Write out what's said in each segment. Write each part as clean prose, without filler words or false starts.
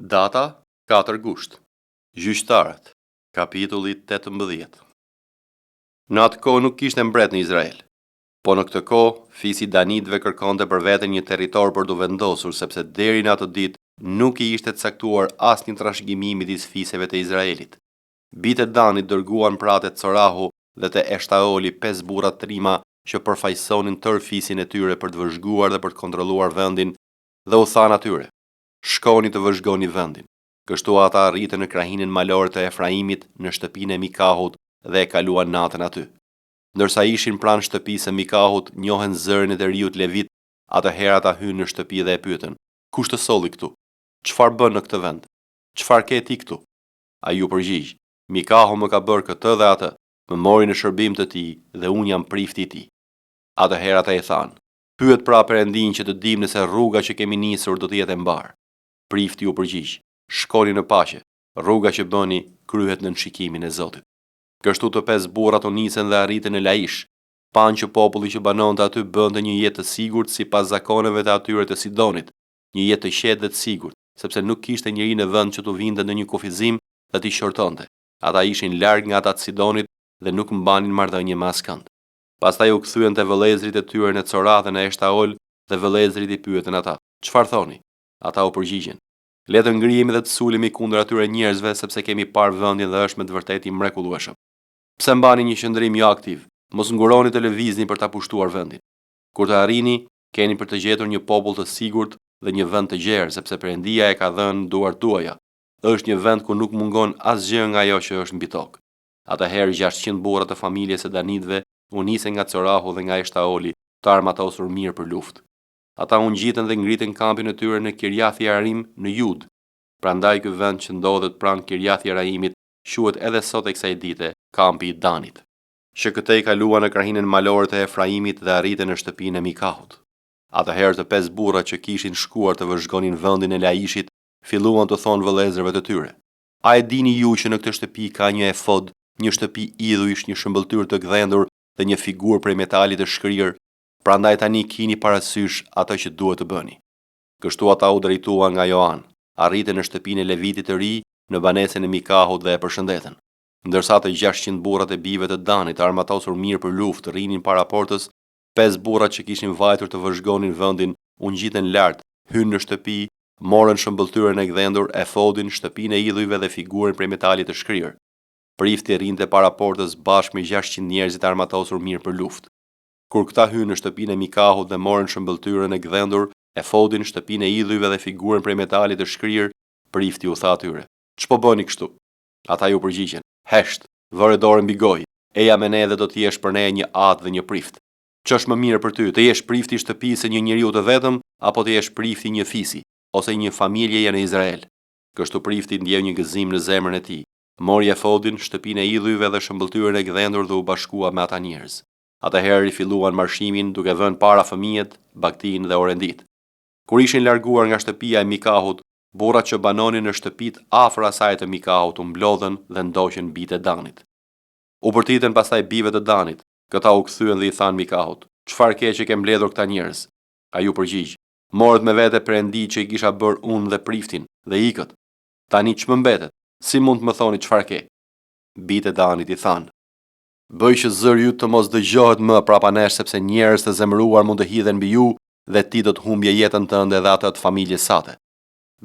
Data 4 gusht. Gjyqtarët, kapitulli 18. Në atë kohë nuk kishte mbret në Izrael, po në këtë kohë fisi Danitëve kërkonte për veten një territor për të vendosur, sepse deri në atë ditë nuk i ishte caktuar asnjë trashëgimi midis fiseve të Izraelit. Bitë e Danit dërguan pra te Corahu dhe te Eshtaoli 5 burra trima që përfaqësonin tërë fisin e tyre për të vëzhguar dhe për të kontrolluar vendin, dhe u thanë atyre: shkoni të vëzhgoni vendin. Kështu ata arritën në krahinën malore të Efraimit në shtëpinë e Mikahut dhe e kaluan natën aty. Ndërsa ishin pranë shtëpisë së Mikahut, njohen zërin e të riut Levit, atëherë ata hyn në shtëpi dhe e pyetën: kush të solli këtu? Çfarë bën në këtë vend? Çfarë ke ti këtu? Ai u përgjigj: Mikahu më ka bërë këtë dhe atë, më mori në shërbim të tij dhe unë jam prifti i tij. Atëherë ata i thanë: pyet pra Perëndin që të dim nëse rruga që kemi nisur do të jetë e mbar. Prifti u përgjigj: shkoni në paqe, rruga që bëni kryhet në shikimin e Zotit. Kështu të 5 burrat u nisën dhe arritën në Laish. Panë që populli që banonte aty bënte një jetë të sigurt sipas zakoneve të atyre të Sidonit, një jetë të qetë dhe të sigurt, sepse nuk kishte njeri në vend që të vinte në një kufizim dhe t'i shortonte. Ata ishin larg nga ata të Sidonit dhe nuk mbanin marrëdhënie me askënd. Pastaj u kthyen te vëllezërit e tyre në Corah dhe në Eshtaol, dhe vëllezërit i pyetën ata: çfarë thoni? Ata u përgjigjen: le të ngrihemi dhe të sulemi kundër atyre njerëzve, sepse kemi parë vendin dhe është me të vërtetë i mrekullueshëm. Pse mbani një qëndrim jo aktiv? Mos nguroni të lëvizni për ta pushtuar vendin. Kur të arrini, keni për të gjetur një popull të sigurt dhe një vend të gjerë, sepse Perëndia e ka dhënë duart tuaja. Është një vend ku nuk mungon asgjë nga ajo që është mbi tokë. Atëherë 600 burra të familjes së Danitëve u nisën nga Corahu dhe nga Eshtaoli, të armatosur mirë për luftë. Ata u ngjitën dhe ngritën kampin e tyre në Kirjath Jearim në Jud. Prandaj ky vend që ndodhet pranë Kirjath Jearimit quhet edhe sot e kësaj dite kampi i Danit. Shekëtej kaluan në krahinën malore të Efraimit dhe arritën në shtëpinë e Mikahut. Atëherë të 5 burrat që kishin shkuar të vëzhgonin vendin e Laishit filluan të thonë vëllezërve të tyre: a e dini ju që në këtë shtëpi ka një efod, një shtëpi idhujsh, një shëmbëltyr të gdhendur dhe një figurë prej metalit të shkrirë? Prandaj tani kini parasysh ato që duhet të bëni. Kështu ata u drejtuan nga Joan, arritën në shtëpinë e Levitit të ri, në banesën e Mikahut dhe e përshëndetën. Ndërsa të 600 burrat e bijve të Danit, armatosur mirë për luftë, rrinin para portës, 5 burrat që kishin vajtur të vëzhgonin vendin u ngjitën lart, hyn në shtëpi, morën shëmbëltyrën e gdhendur, efodin, shtëpinë e idhujve dhe figurën prej metalit të shkrirë. Prifti rrinte para portës bashkë me 600 njerëzit armatosur mirë për luftë. Kur këta hyn në shtëpinë e Mikahut dhe morën shëmbëltyrën e gdhendur, efodin, shtëpinë e idhujve dhe figurën prej metalit të shkrirë, prifti u tha atyre: ç'po bëni kështu? Ata ju përgjigjen: hesht, vëre dorën mbi gojë, eja me ne dhe do të jesh për ne një atë dhe një prift. Ç'është më mirë për ty, të jesh prifti i shtëpisë së një njeriu të vetëm, apo të jesh prifti i një fisi ose një familjeje në Izrael? Kështu prifti ndjeu një gëzim në zemrën e tij, mori efodin, shtëpinë e idhujve dhe shëmbëltyrën e gdhendur dhe u bashkua me ata njerëz. Atëherë filluan marshimin duke vënë para fëmijët, bagtin dhe orendit. Kur ishin larguar nga shtëpia e Mikahut, burrat që banonin në shtëpitë afër asaj të Mikahut u mblodhen dhe ndoqën bijtë e Danit. U përtitën pastaj bijve të Danit. Këta u kthyen dhe i thanë Mikahut: çfarë ke që ke mbledhur këta njerëz? Ai u përgjigj: morët me vete Perëndi që i kisha bërë unë dhe priftin dhe ikët. Tani ç'më mbetet? Si mund të më thoni çfarë ke? Bijtë e Danit i thanë: bëj që zëri yt të mos dëgjohet më prapa nesh, sepse njerëz të zemëruar mund të hidhen mbi ju dhe ti do të humbje jetën tënde dhe atë të familjes sate.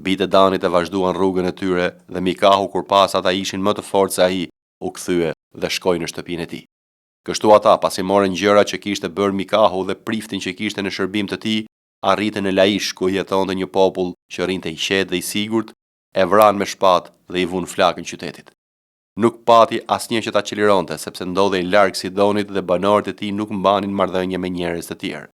Bijtë e Danit e vazhduan rrugën e tyre dhe Mikahu, kur pas ata ishin më të fortë se ai, u kthye dhe shkoi në shtëpinë e tij. Kështu ata, pasi morën gjërat që kishte bërë Mikahu dhe priftin që kishte në shërbim të tij, arritën në Laish, ku jetonte një popull që rrinte i qetë dhe i sigurt, e vran me shpatë dhe i vun flakën qytetit. Nuk pati asnjë që ta çlironte, sepse ndodhej larg Sidonit dhe banorët e tij nuk mbanin marrëdhënie me njerëz të tjerë.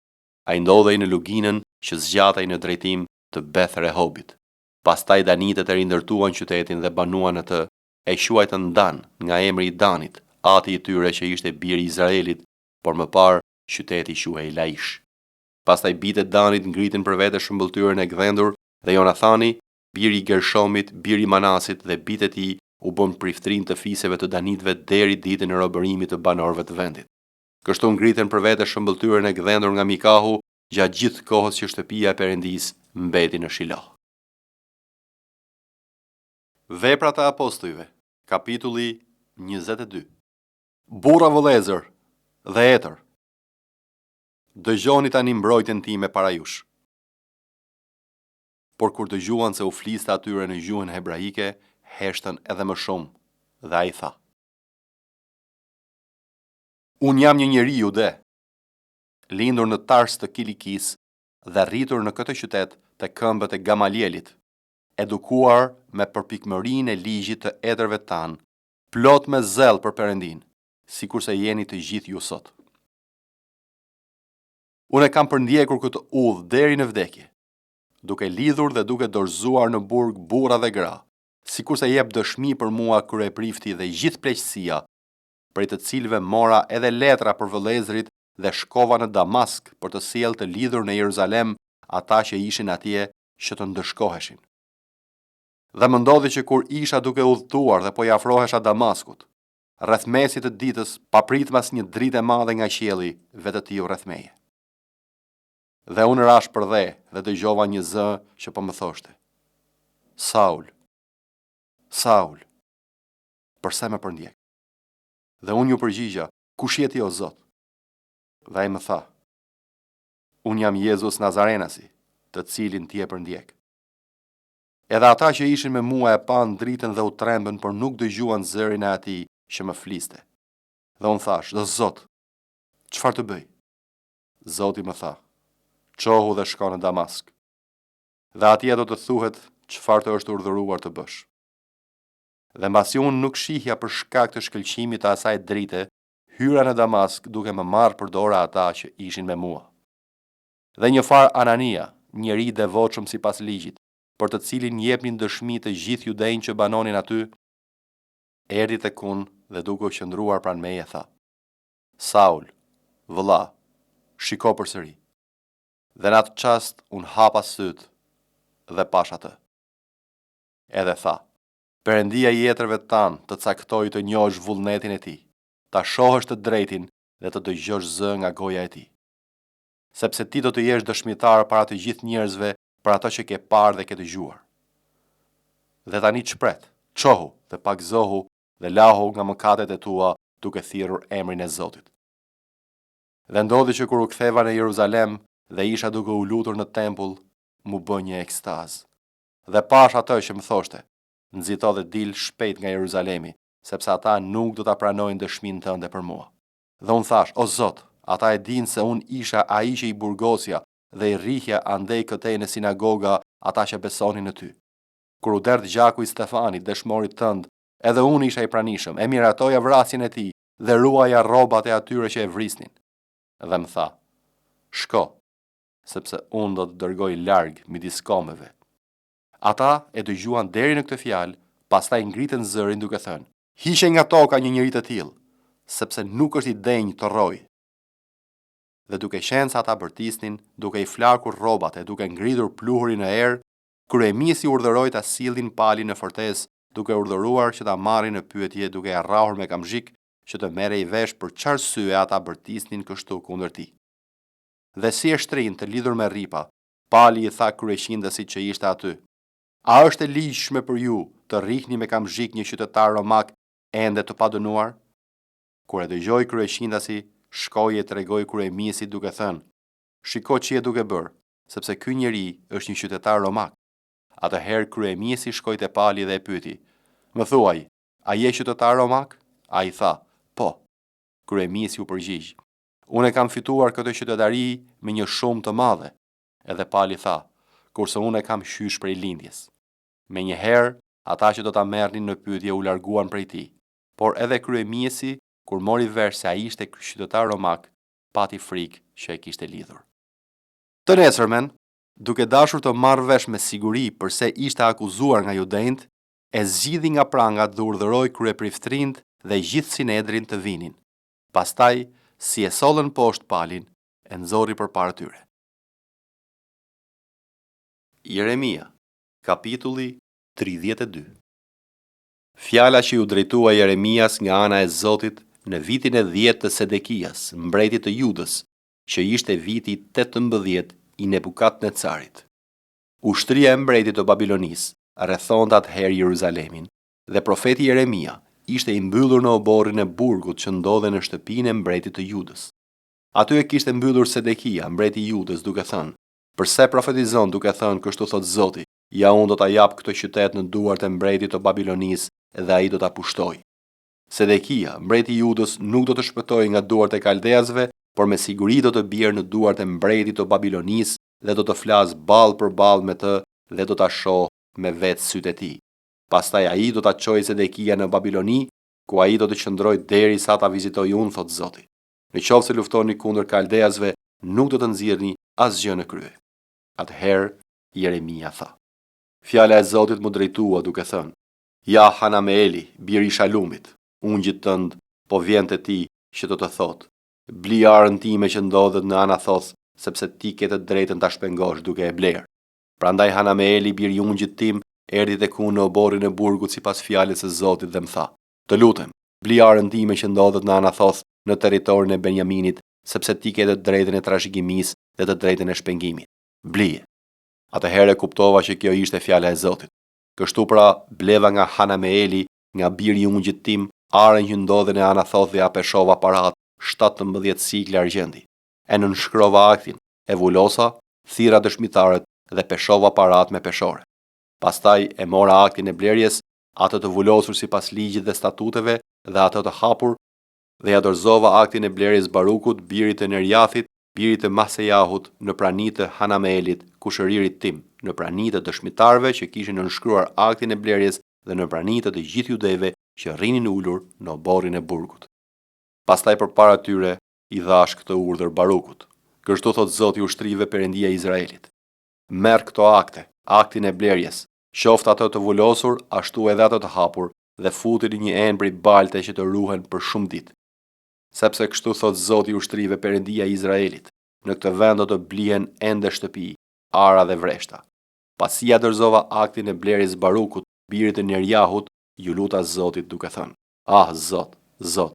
Ai ndodhej në luginën që zgjatej në drejtim të Beth Rehobit. Pastaj danitët e rindërtuan qytetin dhe banuan atë, e quajtën Dan nga emri i Danit, ati i tyre që ishte biri i Izraelit, por më parë qyteti quhej Laish. Pastaj bijtë e Danit ngritin për vete shëmbëltyrën e gdhendur dhe Jonathani, biri i Gershomit, biri i Manasit dhe bijtë e tij u bën priftrin të fiseve të Danitëve deri ditën e robërimit të banorëve të vendit. Kështu ngritën për vete shëmbëltyrën e gdhendur nga Mikahu gjatë gjithë kohës që shtëpia e Perëndisë mbeti në Shiloh. Veprat e Apostujve, kapitulli 22. Burra vëllezër dhe etër, dëgjoni tani mbrojtjen time para jush. Por kur dëgjuan se u fliste atyre në gjuhën hebraike, heshtën edhe më shumë, dhe ai tha: Unë jam një njeri jude, lindur në Tars të Kilikis dhe rritur në këtë qytet të këmbët e Gamalielit, edukuar me përpikmërinë e ligjit të etërve tanë, plot me zell për Perëndin, sikurse jeni të gjithë ju sot. Unë kam përndjekur këtë udhë deri në vdekje, duke lidhur dhe duke dorëzuar në burg burra dhe gra, sikurse jep dëshmi për mua kryeprifti dhe gjithë pleqësia, prej të cilëve mora edhe letra për vëllezërit dhe shkova në Damask për të sjellë të lidhur në Jeruzalem ata që ishin atje që të ndëshkoheshin. Dhe më ndodhi që kur isha duke udhëtuar dhe po i afrohesha Damaskut, rreth mesit të ditës papritmas një dritë e madhe nga qielli vetëtiu rreth meje. Dhe unë rash për dhe dëgjova një zë që po më thoshte: Saul, Saul, përse më përndjek? Dhe unë ju përgjigja: Kush je ti o Zot? Dhe ai më tha: Unë jam Jezus Nazarenasi, të cilin ti e përndjek. Edhe ata që ishin me mua e pan dritën dhe u trembën, por nuk dëgjuan zërin e atij që më fliste. Dhe unë thash: Dhe Zot, çfarë të bëj? Zoti më tha: Çohu dhe shko në Damask. Dhe atje do të thuhet çfarë të është urdhëruar të bësh. Dhe mbasi unë nuk shihja për shkak të shkëlqimit të asaj drite, hyra në Damask duke më marrë për dorë ata që ishin me mua. Dhe një far Anania, njeri devotshëm sipas ligjit, për të cilin jepnin dëshmi të gjithë judejnë që banonin aty, erdhi tek unë dhe duke u qëndruar pranë meje tha: Saul, vëlla, shiko përsëri. Dhe në atë çast unë hapa syt dhe pash atë. Edhe tha: Perëndia i jetërve tanë të caktoj të njohësh vullnetin e tij, ta shohësh të drejtin dhe të dëgjosh zë nga goja e tij. Sepse ti do të jesh dëshmitar para të gjithë njerëzve për ato që ke parë dhe ke dëgjuar. Dhe tani çpret, çohu dhe pagzohu dhe lahu nga mëkatet e tua duke thirrur emrin e Zotit. Dhe ndodhi që kur u ktheva në Jeruzalem dhe isha duke u lutur në tempull, mu bë një ekstaz. Dhe pash atë që më thoshte: Nxito dhe dil shpejt nga Jeruzalemi, sepse ata nuk do ta pranojnë dëshminë tënde për mua. Dhe unë thash: O Zot, ata e dinë se unë isha ai që i burgosja dhe i rrihja andej këtej në sinagoga ata që besonin në ty. Kur u derdh gjaku i Stefanit, dëshmorit tënd, edhe unë isha i pranishëm, e miratoja vrasjen e tij dhe ruaja rrobat e atyre që e vrisnin. Dhe më tha: Shko, sepse unë do të dërgoj larg midis kombeve. Ata e dëgjuan deri në këtë fjalë, pastaj ngritën zërin duke thënë: Hiqe nga toka një njeri të tillë, sepse nuk është i denjë të rrojë. Dhe duke qenë se ata bërtisnin, duke i flakur rrobat e duke ngritur pluhurin në erë, kryemisi urdhëroi ta sillnin palin në fortezë, duke urdhëruar që ta marrin në pyetje duke e rrahur me kamzhik që të merrej vesh për çfarë syje ata bërtisnin kështu kundër tij. Dhe si e shtrin të lidhur me rripa, pali i tha kryeqindasit që ishte aty: A është e ligjshme për ju të rrihni me kamzhik një qytetar romak ende të padënuar? Kur e dëgjoi kryeqindasi, shkoi e tregoi kryemisit duke thënë: Shiko që je duke bërë, sepse ky njeri është një qytetar romak. Atëherë kryemisi shkoi te pali dhe e pyeti: Më thuaj, a je qytetar romak? Ai tha: Po. Kryemisi u përgjigj: Unë kam fituar këtë qytetari me një shumë të madhe. Edhe pali tha: Kurse unë kam qysh prej lindjes. Menjëherë, ata që do ta merrnin në pyetje u larguan prej tij, por edhe kryemisi, kur mori vesh se ai ishte qytetar romak, pati frikë që e kishte lidhur. Të nesërmen, duke dashur të marrë vesh me siguri përse ishte akuzuar nga judejt, e zgjidhi nga prangat dhe urdhëroi kryepriftrind dhe gjithë sinedrin të vinin. Pastaj, si e sollën poshtë palin, e nxorri përpara tyre. Jeremia, kapitulli 32. Fjala që ju drejtua Jeremias nga ana e Zotit në vitin e 10 të Sedekias, mbretit të Judës, që ishte viti 18 i Nebukadnecarit. Ushtria e mbretit të Babilonis rrethonte atëherë Jeruzalemin, dhe profeti Jeremia ishte i mbyllur në oborrin e burgut që ndodhe në shtëpinë e mbretit të Judës. Aty e kishte mbyllur Sedekia, mbreti i Judës, duke thënë: "Përse profetizon duke thënë kështu thot Zoti, ja unë do ta jap këtë qytet në duart e mbretit të Babilonisë dhe ai do ta pushtoj." Sedekia, mbreti i Judës, nuk do të shpëtojë nga duart e kaldeasve, por me siguri do të bjerë në duart e mbretit të Babilonisë dhe do të flasë ballë për ballë me të dhe do ta shohë me vetë sytë e tij. Pastaj ai do ta çojë Sedekia në Babiloni, ku ai do të qëndrojë derisa ta vizitoj unë, thot Zoti. Në qoftë se luftoni kundër kaldeasve, nuk do të nxirrni asgjë në krye. Atëherë Jeremia tha: "Fjala e Zotit më drejtua duke thënë: Ja Hanameeli, biri i Shalumit, ungjit tënd po vjen te ti që do të thotë: Bli arën time që ndodhet në Anathoth, sepse ti ke të drejtën ta shpengosh duke e blerë." Prandaj Hanameeli, biri i ungjit tim, erdhi tek unë në oborrin e burgut sipas fjalës së Zotit dhe më tha: "Të lutem, bli arën time që ndodhet në Anathoth në territorin e Benjaminit, sepse ti ke të drejtën e trashëgimisë dhe të drejtën e shpengimit. Blije." Atëherë kuptova që kjo ishte fjala e Zotit. Kështu pra bleva nga Hanameeli, nga biri i ungjit tim, arën që ndodhen në Anathoth dhe ja peshova parat 17 sikle argjendi. E nënshkrova aktin, e vulosa, thira dëshmitarët dhe peshova parat me peshore. Pastaj e mora aktin e blerjes, atë të vulosur sipas ligjit dhe statuteve dhe atë të hapur, dhe ja dorëzova aktin e blerjes Barukut, birit të Nerjathit, birit të Masejahut, në praninë të Hanameelit, kushëririt tim, në praninë të dëshmitarëve që kishin nënshkruar aktin e blerjes dhe në praninë të gjithë judeve që rrinin ulur në oborrin e burgut. Pastaj përpara tyre i dhash këtë urdhër Barukut: "Kështu thot Zoti i ushtrive, Perëndia e Izraelit: Merr këto akte, aktin e blerjes, qoftë ato të vulosur, ashtu edhe ato të hapur, dhe futini një enë prej balte që të ruhen për shumë ditë. Sepse kështu thot Zoti i ushtrive, Perëndia e Izraelit: Në këtë vend do të blihen ende shtëpi, ara dhe vreshta." Pasi ja dorëzova aktin e blerjes Barukut, birit të Nerjahut, ju luta Zotit duke thënë: "Ah, Zot, Zot,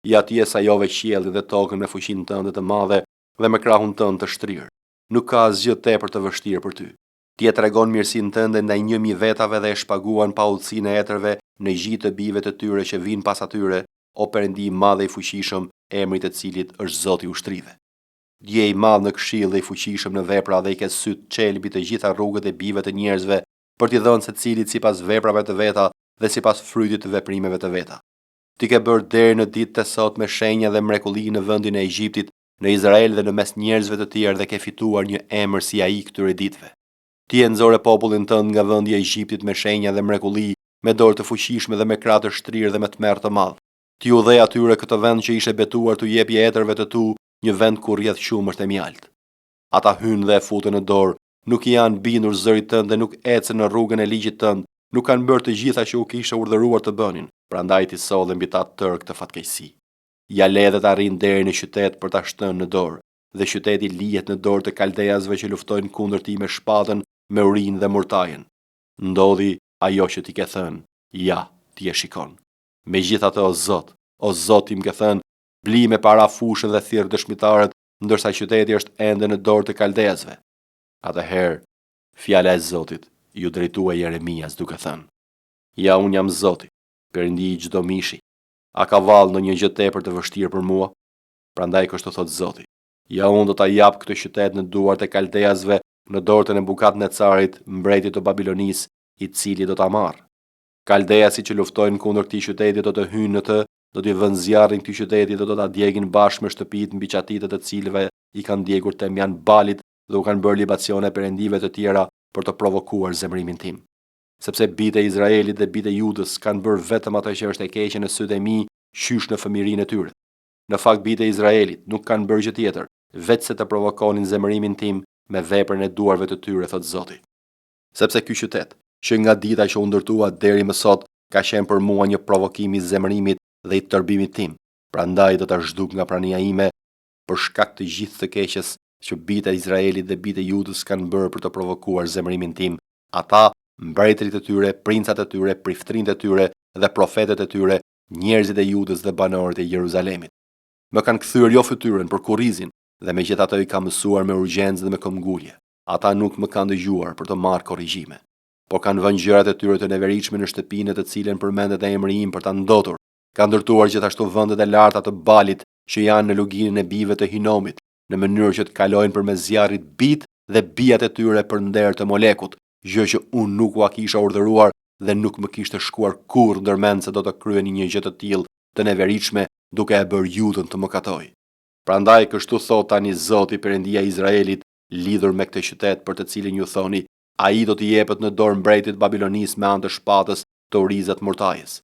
ja ti e sajove qiellin dhe tokën me fuqinë tënde të madhe dhe me krahun tënd të shtrirë. Nuk ka asgjë tepër të vështirë për ty. Ti e tregon mirësinë tënde ndaj 1000 vetave dhe e shpaguan paullësinë e etërve në gjithë të bijve të tyre që vinë pas atyre, o Perëndi i madh dhe i fuqishëm, emri të cilit është Zoti i ushtrive. Dje i madh në këshill dhe i fuqishëm në vepra dhe i ke syt çelbi të gjitha rrugët e bijve të njerëzve për t'i dhënë secilit sipas veprave të veta dhe sipas frytit të veprimeve të veta. Ti ke bërë deri në ditë të sot me shenja dhe mrekulli në vendin e Egjiptit, në Izrael dhe në mes njerëzve të tjerë dhe ke fituar një emër si ai këtyre ditëve. Ti e nxore popullin tënd nga vendi i Egjiptit me shenja dhe mrekulli, me dorë të fuqishme dhe me krah të shtrirë dhe me tmerr të madh. Ti u dhe atyre këtë vend që ishe betuar t'u jepje etërve të tu, një vend ku rrjedh qumësht e mjalt. Ata hynë dhe e futën në dorë, nuk i janë bindur zërit tënd dhe nuk ecën në rrugën e ligjit tënd, nuk kanë bërë të gjitha që u kishe urdhëruar të bënin, prandaj ti solli mbi ta tërë këtë fatkeqësi. Ja le dhe të arrin deri në qytet për ta shtënë në dorë, dhe qyteti lihet në dorë të kaldeasve që luftojnë kundër ti me shpatën, me urinë dhe murtajën. Ndodhi ajo që ti ke thënë, ja, ti e shikon. Megjithatë o Zot im ke thënë, bli me para fushën dhe thirr dëshmitarët, ndërsa qyteti është ende në dorë të kaldeasve. Atëherë, fjala e Zotit ju drejtua Jeremias duke thënë: Ja, unë jam Zoti, Perëndi i çdo mishi. A ka vallë në një gjë tepër të vështirë për mua? Prandaj kështu thot Zoti: Ja, unë do ta jap këtë qytet në duart e kaldeasve, në dorën e Nebukadnecarit, mbretit të Babilonisë, i cili do ta marrë. Kaldeasi që luftojnë kundër këtij qyteti do të hyjnë në të, do t'i vënë zjarrin këtij qyteti dhe do ta djegin bashkë me shtëpitë mbi çatitë të cilëve i kanë djegur temjan Balit dhe u kanë bërë libacione perendive të tjera për të provokuar zemrimin tim. Sepse bitë e Izraelit dhe bitë e Judës kanë bërë vetëm ato që është e keqe në sytë e mi, qysh në fëmijërinë e tyre. Në fakt bitë e Izraelit nuk kanë bërë gjë tjetër, vetë se të provokonin zemrimin tim me veprën e duarve të tyre, thot Zoti. Sepse ky qytet, që nga dita që u ndërtua deri më sot, ka qenë për mua një provokim i zemrimit dhe i tërbimit tim. Prandaj do ta zhduk nga prania ime për shkak të gjithë të keqes që bitë e Izraelit dhe bitë e Judës kanë bërë për të provokuar zemrimin tim. Ata, mbretërit e tyre, princat e tyre, priftrinët e tyre dhe profetët e tyre, njerëzit e Judës dhe banorët e Jeruzalemit. Më kanë kthyer jo fytyrën për kurrizin dhe megjithatë i kam mësuar me urgjencë dhe me këmbgulje. Ata nuk më kanë dëgjuar për të marrë korrigjime. por kanë vënë gjërat e tyre të neveritshme në shtëpinë të cilën përmendet emri im për ta ndotur. Kanë ndërtuar gjithashtu vendet e larta të Balit që janë në luginën e bijve të Hinomit, në mënyrë që të kalojnë përmes zjarrit bit dhe bijat e tyre për nder të Molekut, gjë që unë nuk ua kisha urdhëruar dhe nuk më kishte shkuar kurrë ndërmend se do të kryeni një gjë të tillë të neveritshme duke e bërë Judën të mëkatojë. Prandaj kështu thot tani Zoti Perëndia e Izraelit lidhur me këtë qytet për të cilin ju thoni, ai do t'i jepet në dorë mbretit Babilonis me anë të shpatës të urizat murtajës.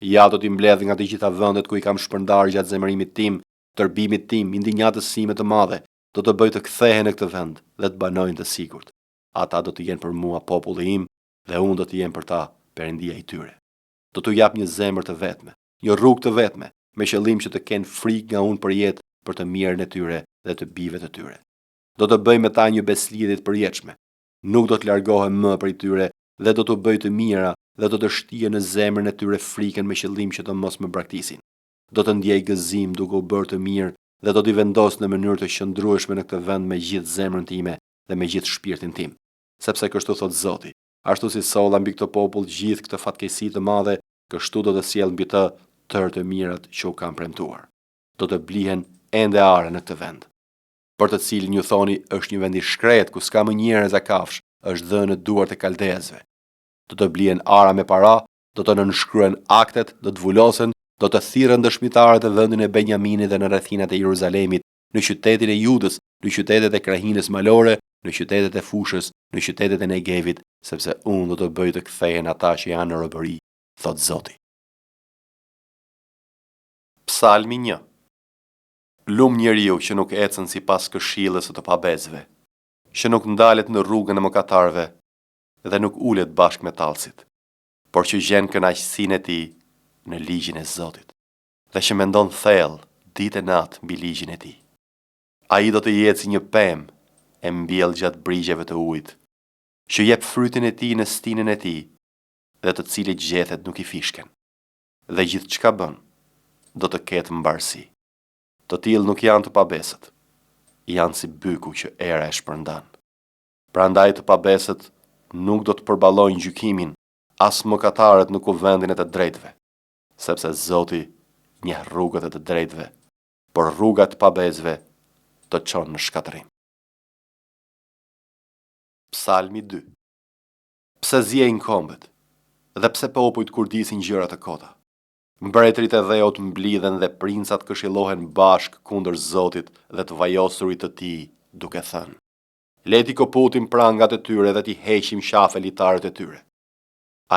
Ja do t'i mbledh nga të gjitha vendet ku i kam shpërndar gjatë zemërimit tim, tërbimit tim, indinjatës sime të madhe, do të bëj të kthehen në këtë vend dhe të banojnë të sigurt. Ata do të jenë për mua populli im dhe unë do të jem për ta Perëndia i tyre. Do t'u jap një zemër të vetme, një rrugë të vetme, me qëllim që të kenë frikë nga unë për jetë për të mirën e tyre dhe të bijve të tyre. Do të bëj me ta një beslidhje të përjetshme. Nuk do të largohem më prej tyre dhe do t'u bëj të mira dhe do të shtije në zemrën e tyre frikën me qëllim që të mos më braktisin. Do të ndjej gëzim duke u bërë të mirë dhe do t'i vendos në mënyrë të qëndrueshme në këtë vend me gjithë zemrën time dhe me gjithë shpirtin tim. Sepse kështu thot Zoti, ashtu si solla mbi këtë popull gjithë këtë fatkeqësi të madhe, kështu do të sjell mbi të tërë të mirat që u kam premtuar. Do të blihen ende are në këtë vend, për të cilin ju thoni është një vend i shkret ku s'ka më njerëz e kafsh, është dhënë në duart e kaldezëve. Do të blihen ara me para, do të nënshkruhen aktet, do të vulosen, do të thirrën dëshmitarët e vendin e Benjaminit dhe në rrethinat e Jeruzalemit, në qytetin e Judës, në qytetet e krahinës malore, në qytetet e fushës, në qytetet e Negevit, sepse unë do të bëj të kthehen ata që janë në robëri, thot Zoti. Psalmi 1. Lum njeriu që nuk ecën sipas këshillës së të pabezëve, që nuk ndalet në rrugën e mëkatarëve dhe nuk ulet bashkë me tallësit, por që gjen kënaqësinë e tij në ligjin e Zotit, dhe që mendon thellë ditë e natë mbi ligjin e tij. Ai do të jetë si një pemë e mbjell gjatë brigjeve të ujit, që jep frytin e tij në stinën e tij, dhe të cilit gjethet nuk i fishken, dhe gjithçka bën do të ketë mbarësi. Të tillë nuk janë të pabesët, janë si byku që era e shpërndan. Prandaj të pabesët nuk do të përballojnë gjykimin, as mëkatarët në kuvendin e të drejtëve, sepse Zoti njeh rrugët e të drejtëve, por rrugat të pabesëve të çon në shkatërim. Psalmi 2. Pse zjejnë kombët, dhe pse popujt kurdisin gjëra të kota? Mbretërit e dheut mblidhen dhe princat këshillohen bashk kundër Zotit dhe të vajosurit të tij, duke thënë: Leti koputim prangat e tyre dhe t'i heqim qafe litarët e tyre.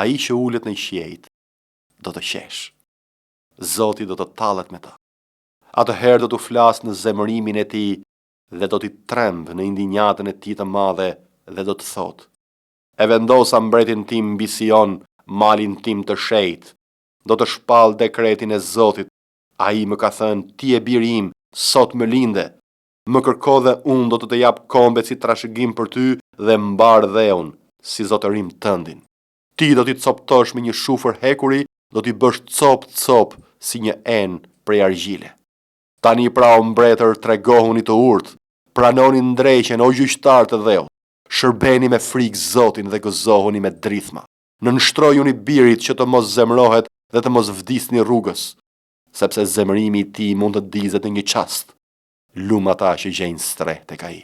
Ai që ulet në qiejt do të qesh. Zoti do të tallet me ta. Atëherë do t'u flas në zemërimin e tij dhe do t'i tremb në indinjatën e tij të madhe dhe do të thotë: E vendosa mbretin tim mbi Sion, malin tim të shenjtë. Do të shpall dekretin e Zotit. Ai më ka thënë: Ti e biri im, sot më linde. Më kërko dhe unë do të të jap kombet si trashëgim për ty dhe mbar dheun si zotërim tëndin. Ti do t'i coptosh me një shufër hekuri, do t'i bësh cop si një enë prej argjile. Tani pra o mbretër, tregohuni të urtë, pranoni ndrejqen o gjyqtar të dheut. Shërbeni me frikë Zotin dhe gëzohuni me drithma. Nënshtrojuni birit që të mos zemrohet dhe të mos vdisni rrugës, sepse zemërimi i tij mund të dizet në një çast. Lum ata që gjejnë streh tek ai.